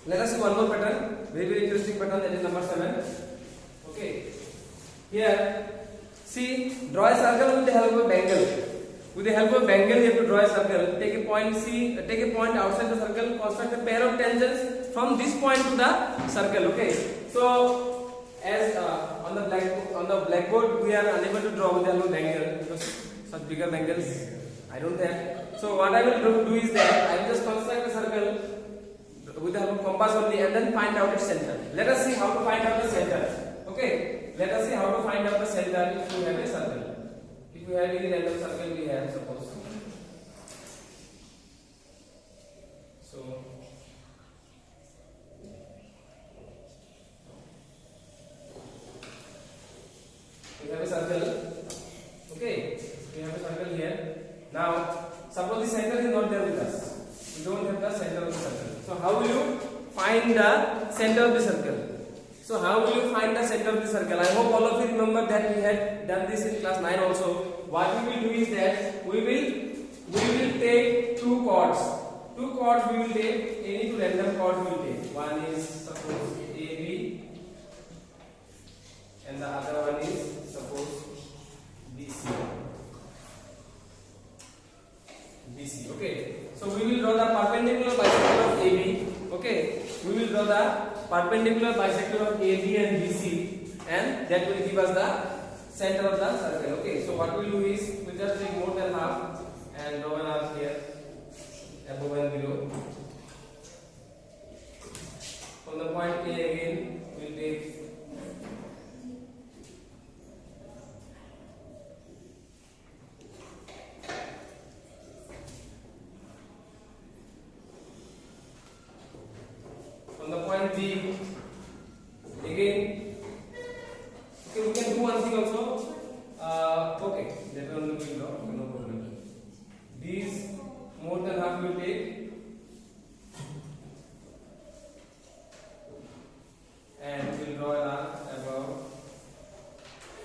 Let us see one more pattern, very interesting pattern, that is number 7. Okay, here see, draw a circle with the help of bangle. With the help of bangle, you have to draw a circle. Take a point C, take a point outside the circle. Construct a pair of tangents from this point to the circle. Okay, so as on the blackboard we are unable to draw with the help of bangle because such bigger bangles I don't have. So what I will do is that I will just construct a circle with the help of compass only and then find out its center. Let us see how to find out the center. Okay, let us see how to find out the center if we have a circle. If we have any random circle, we have suppose. So we have a circle. Okay, we have a circle here. Now suppose the center is not there with us. We don't have the center of the circle. So how will you find the center of the circle? So how will you find the center of the circle? I hope all of you remember that we had done this in class 9 also. What we will do is that we will take two chords. Two chords we will take, any two random chords we will take. One is suppose AB and the other one is suppose BC. BC. Okay. So we will draw the perpendicular bisector of AB. Okay. We will draw the perpendicular bisector of AB and BC, and that will give us the center of the circle. Okay. So what we will do is we just take more than half and draw an arc here, above and below. From the point A again, we will take from the point B again. Okay, we can do one thing also. Okay, that one we will draw, no problem. These more than half we will take and we will draw an arc above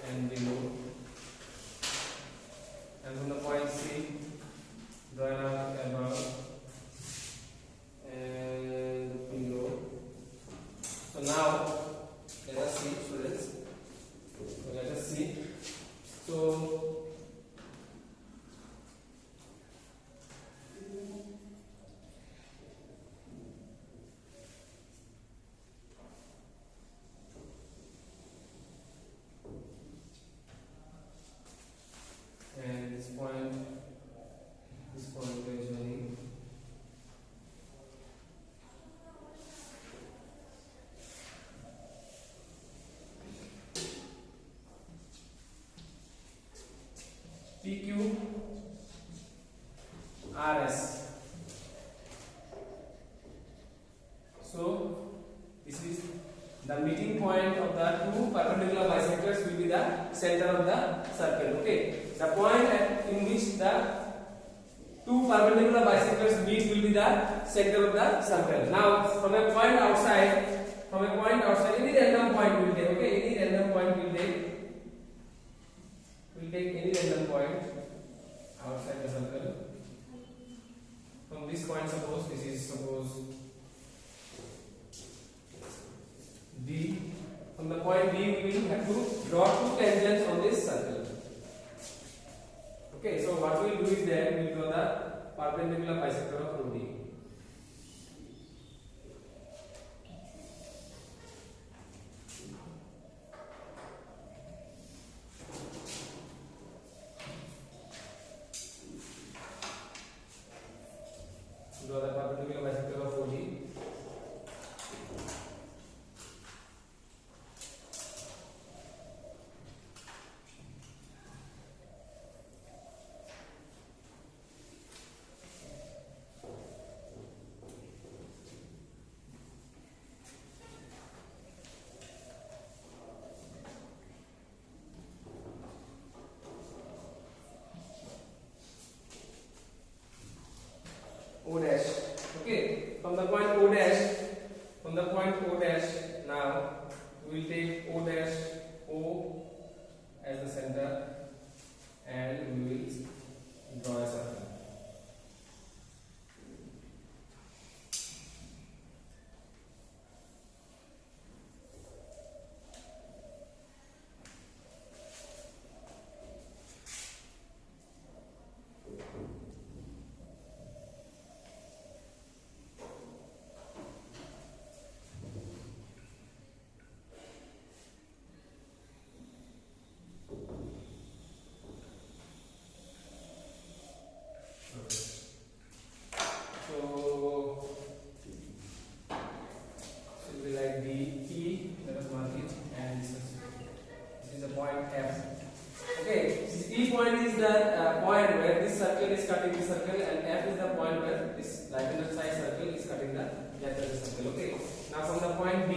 and below. And from the point C, draw an arc above and below. So now let us see, students. So let us see. So and this point is joining. PQ RS. So this is the meeting point of the two perpendicular bisectors will be the center of the circle. Okay, the point in which the two perpendicular bisectors meet will be the center of the circle. Now from a point outside, any random point we will take. Okay, any random point we will take. We will take any random point outside the circle. From this point, suppose this is D. From the point D, we will have to draw two tangents on this circle. Okay, so what we will do is that we will draw the perpendicular bisector of OD. Draw the perpendicular bisector of OD. O dash. Okay, from the point O dash, now we will take O dash O as the center and we will draw a circle. point where this circle is cutting this circle, and F is the point where this right hand side circle is cutting the left hand circle. Okay. Now from the point B,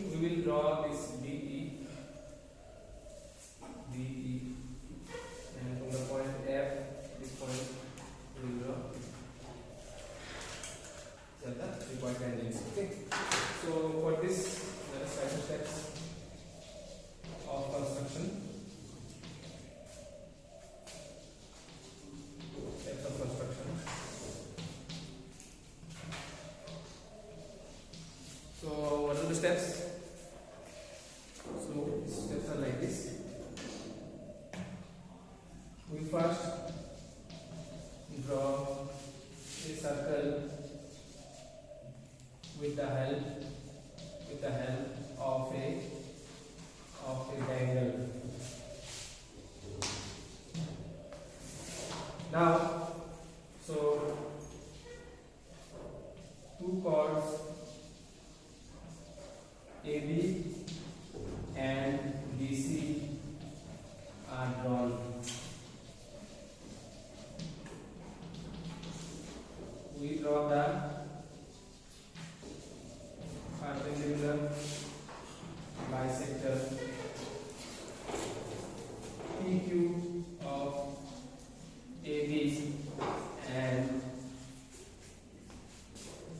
we will draw this DE, and from the point F, this point we will draw the 3-point tangents. Okay. So for this, let us write the steps of construction. Steps of construction. So what are the steps? So the steps are like this. We first draw a circle with the help of a triangle. Now, so two chords AB and BC are drawn. We draw the perpendicular bisector PQ of AB and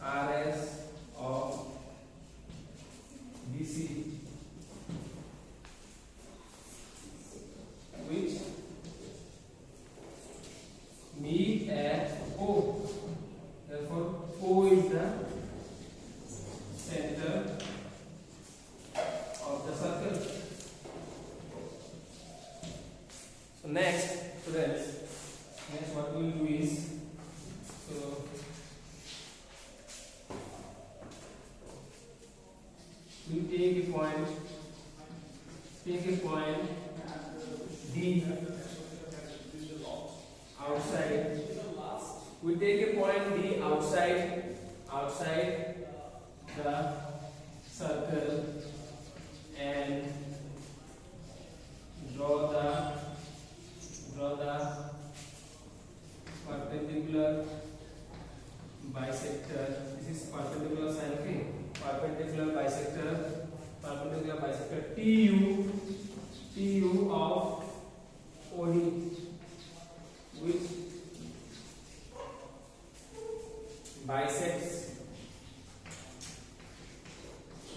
RS of BC, which meet at O. Therefore, O is the center of the circle. So next, students, what we will do is, so we take a point D outside. We take a point D outside the circle and draw the perpendicular bisector. This is perpendicular sign, okay? Perpendicular bisector TU of OD, which bisects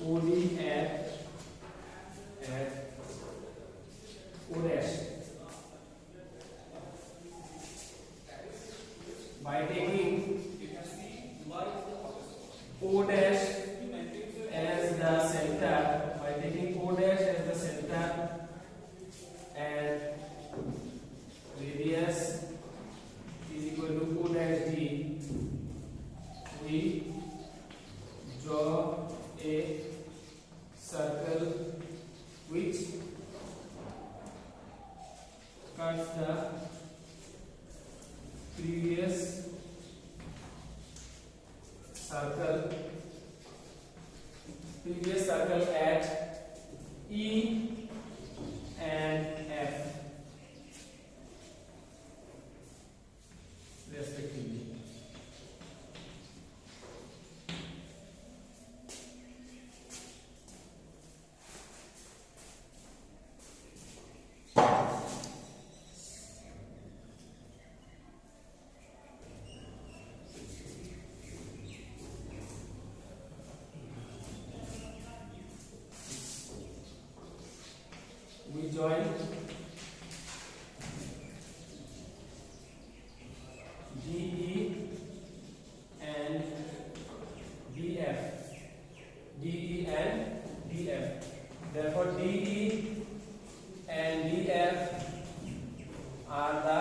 OD at O dash. By taking O dash as the center, and radius is equal to O dash D, we draw a circle which cuts the previous circle at E and F respectively. We join DE and DF. Therefore, DE and DF are the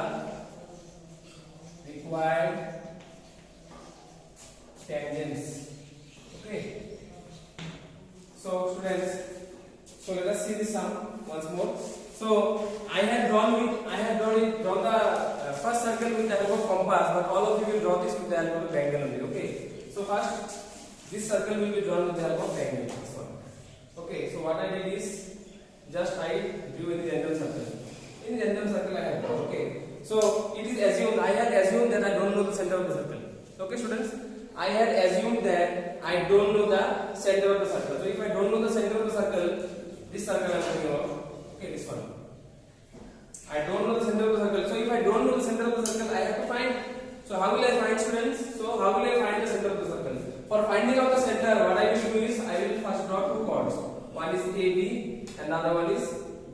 required tangents. Okay. So, students, so let us see this sum once more. So I had drawn the first circle with the help of compass, but all of you will draw this with the help of a triangle only. Okay. So first, this circle will be drawn with the help of triangle. This one. Okay. So what I did is just I drew in the random circle. In the random circle I have drawn. Okay. So it is assumed, I had assumed that I don't know the center of the circle. Okay, students, I had assumed that I don't know the center of the circle. So if I don't know the center of the circle, this circle I am talking about, okay, this one, I don't know the center of the circle. So if I don't know the center of the circle, I have to find. So how will I find, students? So how will I find the center of the circle? For finding out the center, what I will do is I will first draw two chords. One is AB and another one is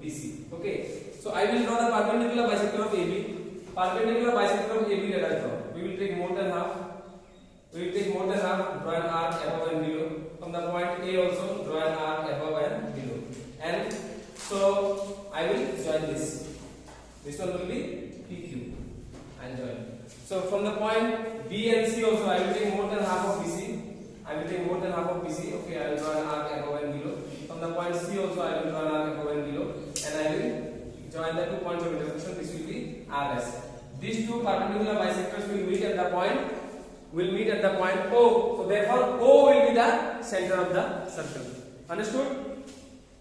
BC. Okay. So I will draw the perpendicular bisector of AB. Perpendicular bisector of AB, let us draw. We will take more than half. We will take more than half, draw an arc above and below. From the point A also, draw an arc above and below. And so I will join this. This one will be PQ and join. So from the point B and C also, I will take more than half of BC. I will take more than half of BC. Okay, I will draw an arc above and below. From the point C also, I will draw an arc above and below. And I will join the 2 points of intersection. This will be RS. These two perpendicular bisectors will meet at the point O. So therefore O will be the center of the circle. Understood?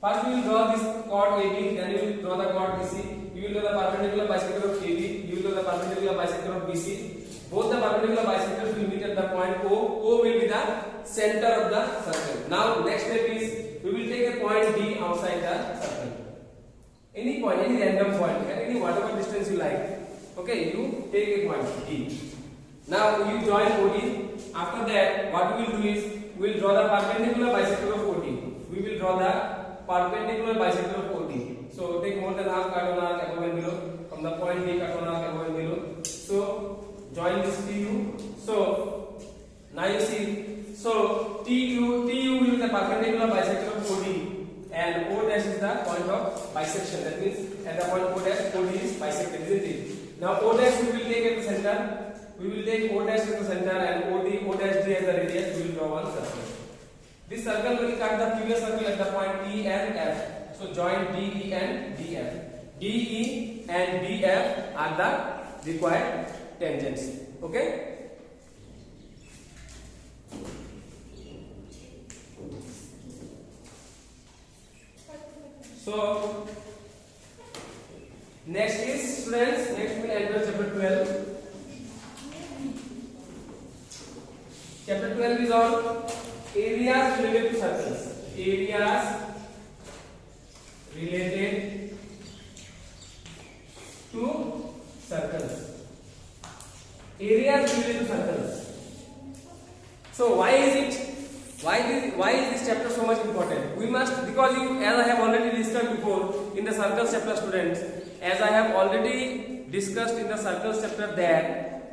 First we will draw this chord AB, then you will draw the chord BC. You will draw the perpendicular bisector of AB. You will draw the perpendicular bisector of BC. Both the perpendicular bisectors will meet at the point O. O will be the center of the circle. Now next step is we will take a point D outside the circle. Any point, any random point, at any whatever distance you like. Okay, you take a point D. Now you join OD. After that, what we will do is we will draw the perpendicular bisector of OD. We will draw the perpendicular bisector of OD. So take more than half, cut one arc above and below. From the point D, cut one arc above and below. So join this TU. So now you see. So TU will be the perpendicular bisector of OD, and O dash is the point of bisection. That means at the point O dash, OD is bisected, isn't it? Now O dash we will take at the center. We will take O dash at the center and O dash D as the radius. We will draw one circle. This circle will cut the previous circle at the point E and F. So join DE and DF. DE and DF are the required tangents. Okay? So next is, students, next we will enter chapter 12. Chapter 12 is on areas related to circles. Areas related to circles. Areas related to circles. So why is this chapter so much important? We must, because as I have already discussed before in the circles chapter, students, as I have already discussed in the circles chapter, that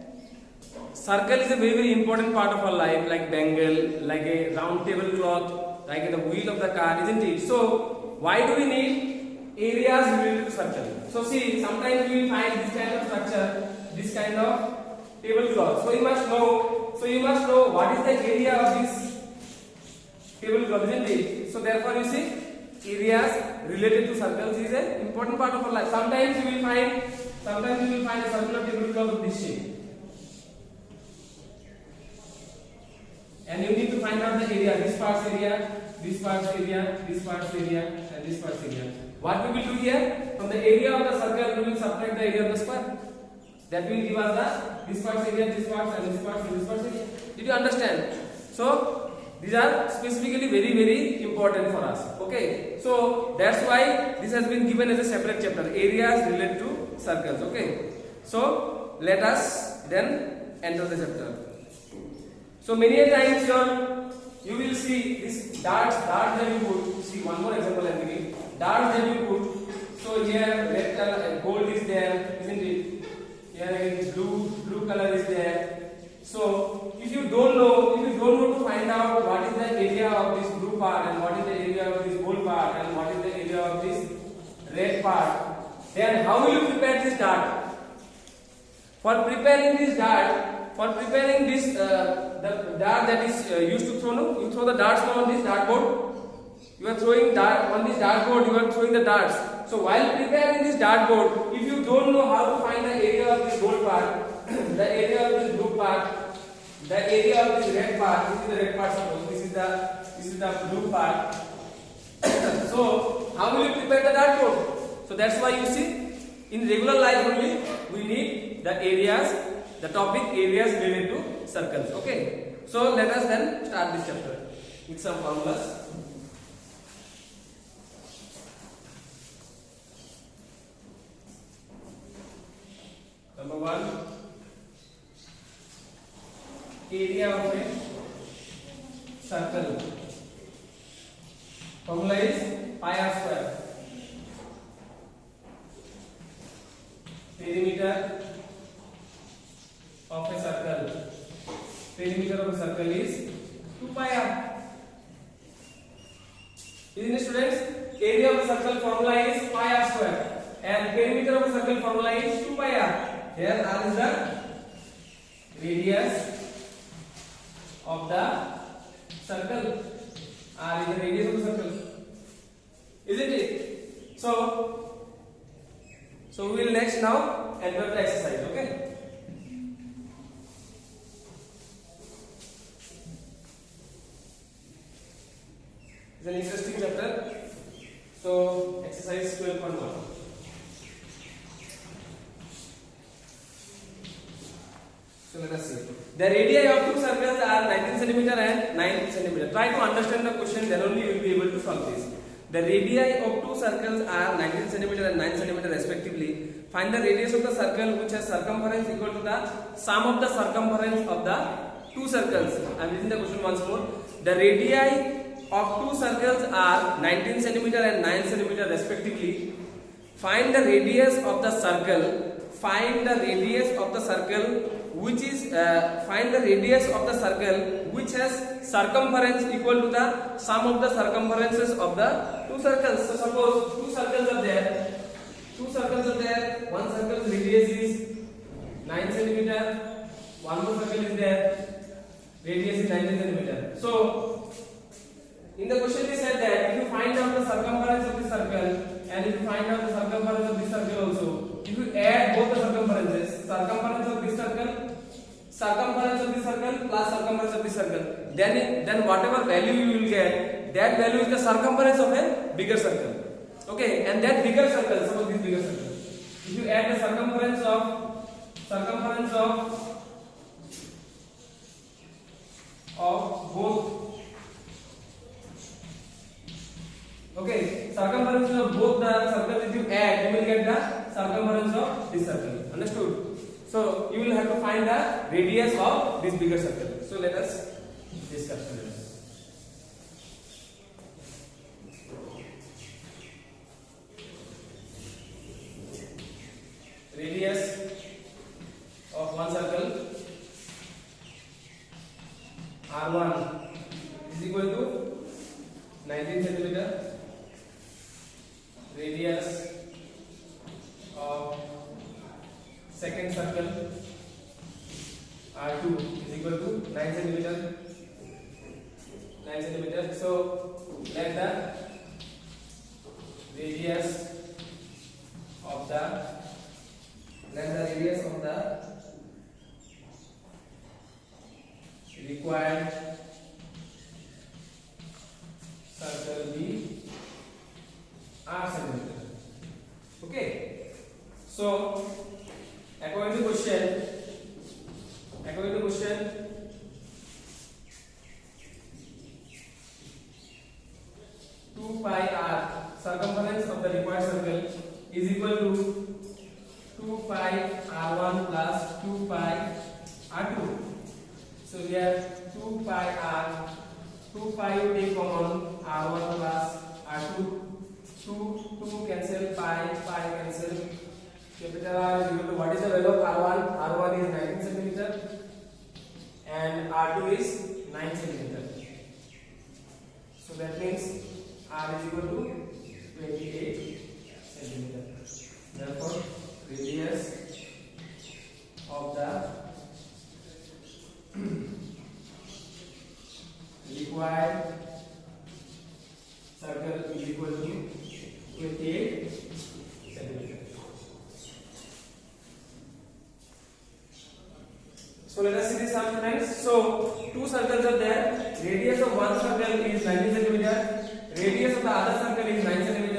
circle is a very, very important part of our life, like bangle, like a round tablecloth, like the wheel of the car, isn't it? So why do we need areas related to circle? So see, sometimes we will find this kind of structure, this kind of tablecloth. So you must know what is the area of this tablecloth, isn't it? So therefore you see, areas related to circles is an important part of our life. Sometimes you will find a circular tablecloth of this shape. And you need to find out the area, this part's area, this part's area, this part's area, and this part's area. What we will do here, from the area of the circle, we will subtract the area of the square. That will give us the this part's area, this part's, and this part's, and this part's area. Did you understand? So these are specifically very, very important for us. Okay. So that's why this has been given as a separate chapter. Areas related to circles. Okay. So let us then enter the chapter. So many a times you will see this darts that you put. See one more example I am giving. Darts that you put. So here red color, gold is there, isn't it? Here again blue color is there. So if you don't know to find out what is the area of this blue part and what is the area of this gold part and what is the area of this red part, then how will you prepare this dart? For preparing this dart, the dart that is used to throw, no? You throw the darts on this dartboard. You are throwing dart on this dartboard. You are throwing the darts. So while preparing this dartboard, if you don't know how to find the area of this gold part, the area of this blue part, the area of this red part, this is the red part. Suppose this is the blue part. So how will you prepare the dartboard? So that's why you see, in regular life only, we need the areas, the topic areas related to circles. Okay, so let us then start this chapter with some formulas. Number one, area of a circle. Formula is pi r square. Perimeter of a circle. Perimeter of a circle is 2 pi r. Isn't it, students? Area of a circle formula is pi r square, and perimeter of a circle formula is 2 pi r. Here r is the radius of the circle. R is the radius of the circle, isn't it? So we will next now enter the exercise. Okay. It's an interesting chapter. So exercise 12.1. So let us see. The radii of two circles are 19 cm and 9 cm. Try to understand the question, then only you will be able to solve this. The radii of two circles are 19 cm and 9 cm respectively. Find the radius of the circle which has circumference equal to the sum of the circumference of the two circles. I am reading the question once more. The radii of two circles are 19 cm and 9 cm respectively. Find the radius of the circle. Find the radius of the circle which is find the radius of the circle which has circumference equal to the sum of the circumferences of the two circles. So suppose two circles are there. One circle's radius is 9 cm. One more circle is there. Radius is 19 cm. So in the question they said that if you find out the circumference of the circle and if you find out the circumference of this circle also, if you add both the circumferences, circumference of this circle plus circumference of this circle, then whatever value you will get, that value is the circumference of a bigger circle. Okay, and that bigger circle, suppose this bigger circle, if you add the circumference of both, okay, circumference of both the circles, if you add, you will get the circumference of this circle. Understood? So you will have to find the radius of this bigger circle. So let us discuss this. Radius of one circle R1 is equal to 19 cm. Radius of second circle R2 is equal to 9 cm. So let the radius of the required circle be r cm. Okay. So according to question 2 pi r, circumference of the required circle is equal to 2 pi r1 plus 2 pi r2. So here 2 pi r, 2 pi you take common, r1 plus r2, 2 cancel, pi cancel. Capital R is equal to, what is the value of R1? R1 is 19 cm and R2 is 9 cm. So that means R is equal to 28 cm. Therefore, radius of the required circle is equal to 28 cm. So let us see this sum, friends. So two circles are there. Radius of one circle is 90 cm. Radius of the other circle is 9 cm.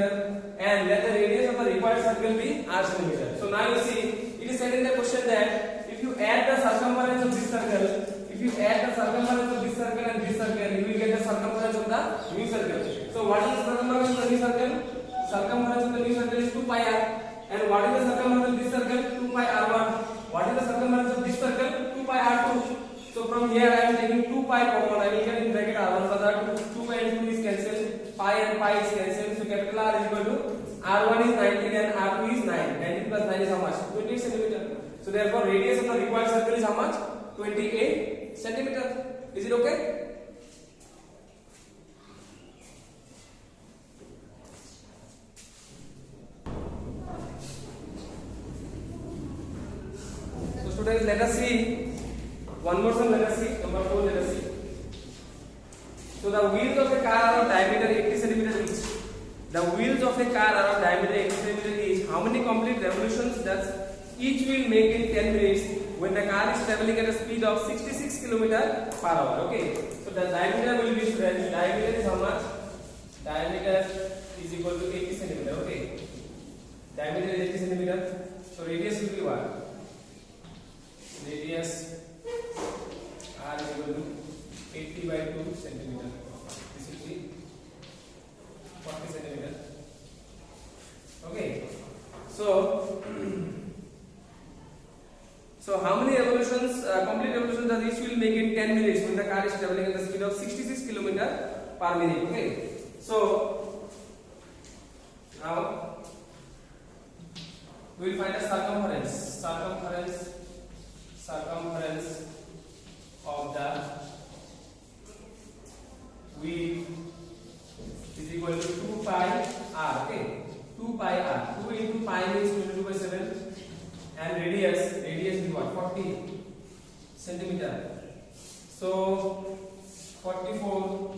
And let the radius of the required circle be r cm. So now you see, it is is said in the question that if you add the circumference of this circle, if you add the circumference of this circle and this circle, you will get the circumference of the new circle. So what is the circumference of the new circle? Circumference of the new circle is 2 pi r. And what is the circumference of this circle? 2 pi r1. What is the circumference of this circle? 2 pi r2. So from here I am taking 2 pi common. I will get in bracket r1 plus r2. 2 pi and 2 is cancelled. Pi and pi is cancelled. So capital R is equal to r1 is 19 and r2 is 9. 19 plus 9 is how much? 28 centimeter. So therefore radius of the required circle is how much? 28 centimeter. Is it okay? So students, let us see one more sum. Let us see number 4. Let us see. So the wheels of a car are of diameter 80 centimeter each. The wheels of a car are of diameter 80 centimeter each. How many complete revolutions does each wheel make in 10 minutes when the car is traveling at a speed of 66 km per hour? Okay. So the diameter will be, students, diameter is how much? Diameter is equal to 80 centimeter. Okay. Diameter is 80 centimeter. So radius will be what? Radius R is equal to 80 by 2 centimeter. This will be 40 centimeter. Okay. So how many revolutions, complete revolutions does each wheel make in 10 minutes when the car is traveling at the speed of 66 km per minute? Okay. So now we will find the circumference of the wheel is equal to 2 pi r. Okay, 2 pi r. 2 into pi means 22 by 7, and radius is what? 40 centimeter. So 44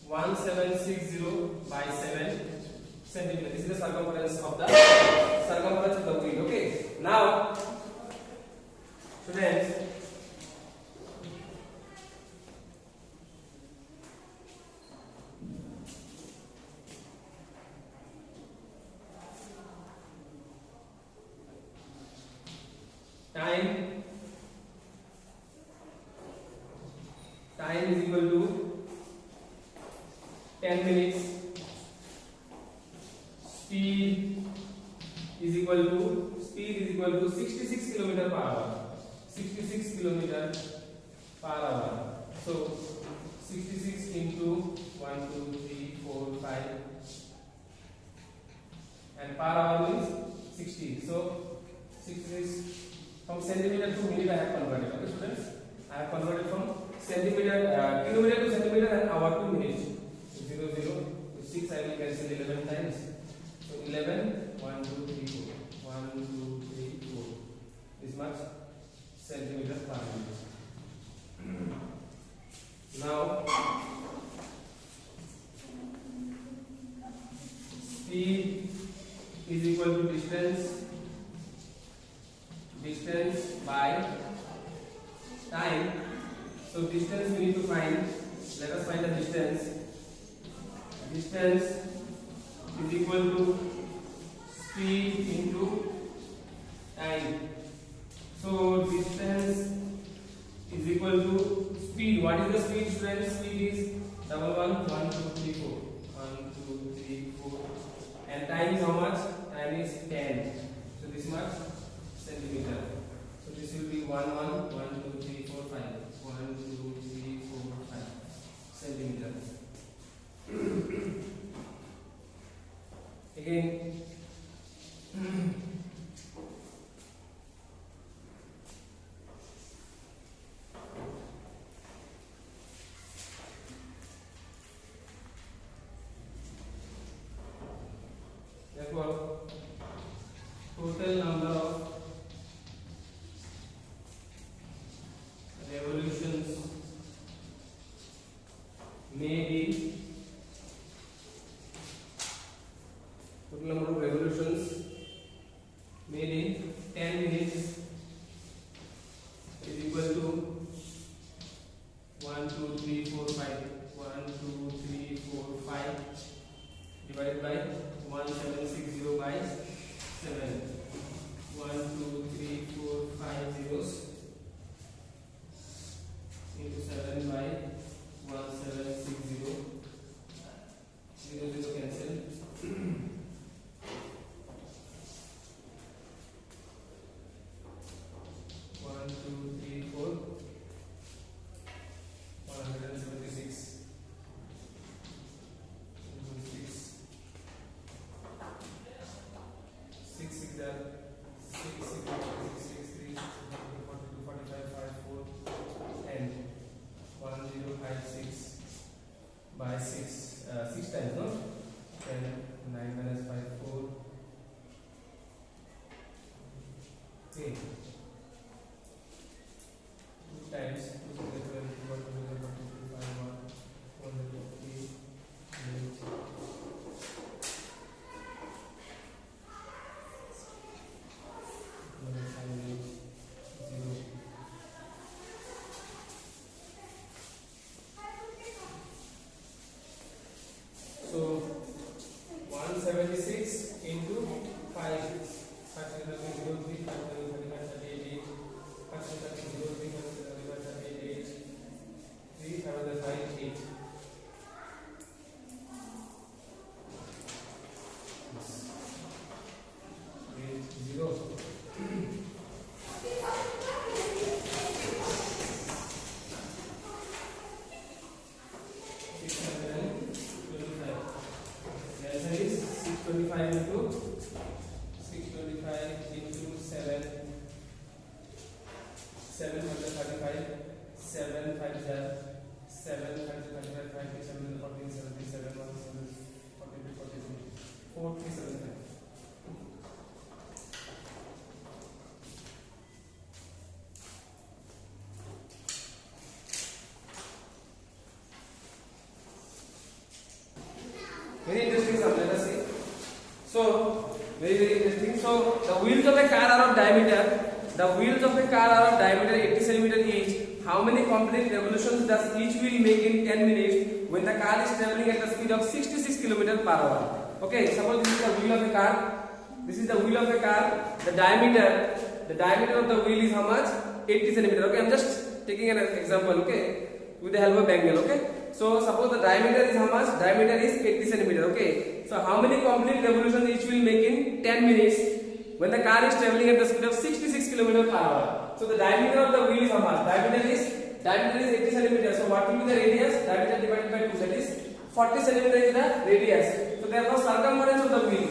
1760 by 7 centimeter. This is the circumference of the wheel. Okay. Now, students, time is equal to 10 minutes. Speed is equal to 66 km per hour. 66 km per hour. So 66 into 1, 2, 3, 4, 5, and per hour means 60. So 66 from centimeter to minute I have converted. Okay, students, I have converted from kilometer to centimeter and hour to minute. 0, 0 to 6 I will cancel 11 times. So 11, 1, 2, 3, 4. 1, 2, 3, 4. This much centimeter per minute. Now, speed is equal to distance by time. So distance we need to find. Let us find the distance. Distance is equal to speed into time. So distance is equal to speed. What is the speed, students? Speed is 1, 1, 2, 3, 4. 1, 2, 3, 4. And time is how much? Time is 10. So this much centimeter. So this will be 1, 1, 1, 2, 3, 4, 5. 1, 2, 3, 4, 5 centimeter. Again, therefore, total number of revolutions may be, total number of revolutions made in 10 minutes is equal to 1, 2, 3, 4, 5. 1, 2, 3, 4, 5 divided by 1760 by are 6, 6, 3, 42, 45, 5, 4, and 1056 by 6 times, no? 10, 9 minus 5, 4. Okay. 2 times 2 to the 12, 1 to the 42, 5, 1, 1 to the 8, 0. So 176 into 5, 503, 538, 503, 538, 3, 558. 0. 625 into 7, 735, 7 5 7 5 5 7 14 77 1 7 42 43 4 3 7 5. Very interesting sum, let us see. So, very interesting. So, the wheels of a car are of diameter. The wheels of a car are of diameter 80 cm each. How many complete revolutions does each wheel make in 10 minutes when the car is traveling at the speed of 66 km per hour? Okay, suppose this is the wheel of a car. This is the wheel of a car. The diameter of the wheel is how much? 80 cm. Okay, I am just taking an example. Okay, with the help of bangle. Okay. So suppose the diameter is how much? Diameter is 80 cm. Okay. So how many complete revolutions each will make in 10 minutes when the car is traveling at the speed of 66 km per hour? So the diameter of the wheel is how much? Diameter is 80 cm. So what will be the radius? Diameter divided by 2, that is 40 cm is the radius. So therefore circumference of the wheel.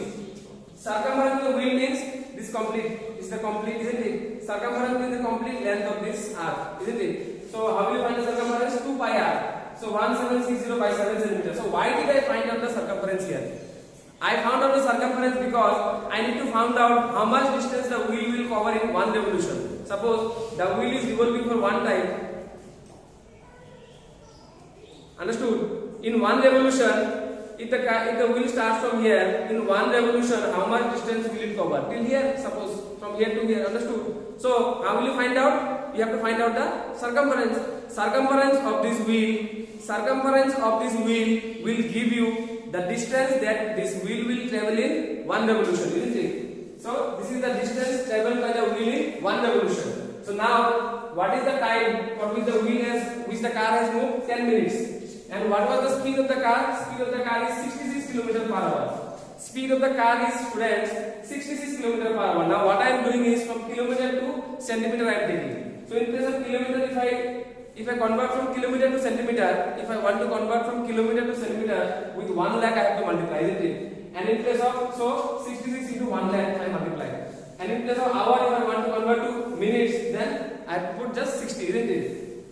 Circumference of the wheel means this complete. Is the complete, isn't it? Circumference is the complete length of this arc, isn't it? So how will you find the circumference? 2 pi r. So 1760 by 7 cm. So why did I find out the circumference here? I found out the circumference because I need to find out how much distance the wheel will cover in one revolution. Suppose the wheel is revolving for one time. Understood? In one revolution, if the wheel starts from here, in one revolution, how much distance will it cover? Till here, suppose from here to here. Understood? So how will you find out? You have to find out the circumference. Circumference of this wheel will give you the distance that this wheel will travel in one revolution, isn't it? So this is the distance traveled by the wheel in one revolution. So now what is the time for which the car has moved? 10 minutes. And what was the speed of the car? Speed of the car is 66 km per hour. Speed of the car is, students, 66 km per hour. Now what I am doing is from kilometer to centimeter I am taking. So in place of kilometer, if I convert from kilometer to centimeter, if I want to convert from kilometer to centimeter, with 1 lakh I have to multiply, isn't it? And in place of, so 66 into 1 lakh I multiply. And in place of hour, if I want to convert to minutes, then I put just 60, isn't it?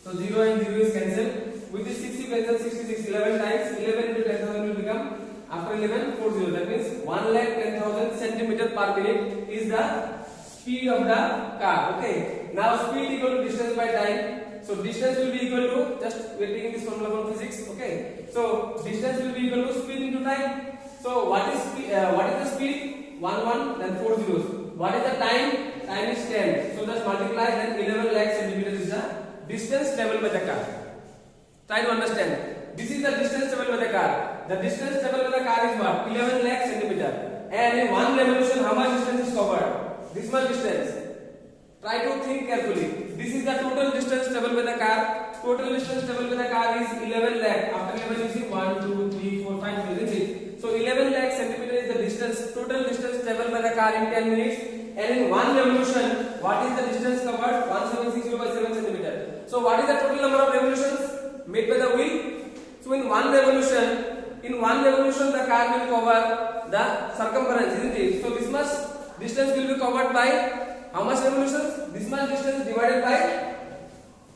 So 0 and 0 is cancelled. With this 60 cancel 66, 11 times, 11 into 10,000 will become, after 11, 40. That means 1,10,000 centimeter per minute is the speed of the car. Okay. Now speed equal to distance by time. So distance will be equal to, just we are taking this formula from physics. Okay. So distance will be equal to speed into time. So what is speed? What is the speed? 1 then 4 zeros. What is the time? Time is 10. So just multiply, then 11 lakh centimeters is the distance traveled by the car. Try to understand. This is the distance traveled by the car. The distance traveled by the car is what? 11 lakh centimeter. And in one revolution, how much distance is covered? This much distance. Try to think carefully. This is the total distance traveled by the car. Total distance traveled by the car is 11 lakh. After 11 you see 1, 2, 3, 4, 5, isn't it? So 11 lakh centimeter is the distance, total distance traveled by the car in 10 minutes. And in one revolution, what is the distance covered? 1760 by 7 centimeter. So what is the total number of revolutions made by the wheel? So in one revolution the car will cover the circumference, isn't it? So this much distance will be covered by how much revolutions? This much distance divided by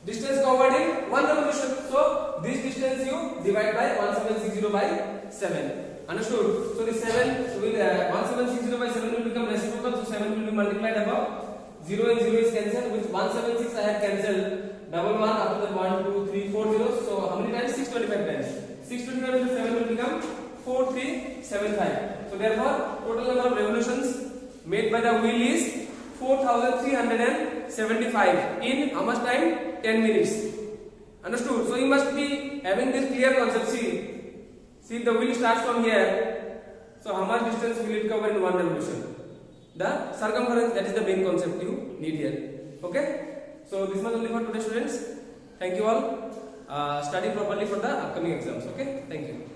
distance covered in one revolution. So this distance you divide by 1760 by 7. Understood? So the 7 will 1760 by 7 will become reciprocal. So 7 will be multiplied above. 0 and 0 is cancelled. With 176 I have cancelled. Double 1 after that 1, 2, 3, 4 zeros. So how many times? 625 times. 625 into 7 will become 4375. So therefore total number of revolutions made by the wheel is 4375 in how much time? 10 minutes. Understood? So you must be having this clear concept. See the wheel starts from here. So how much distance will it cover in one revolution? The circumference, that is the main concept you need here. Okay? So this much only for today, students. Thank you all. Study properly for the upcoming exams. Okay? Thank you.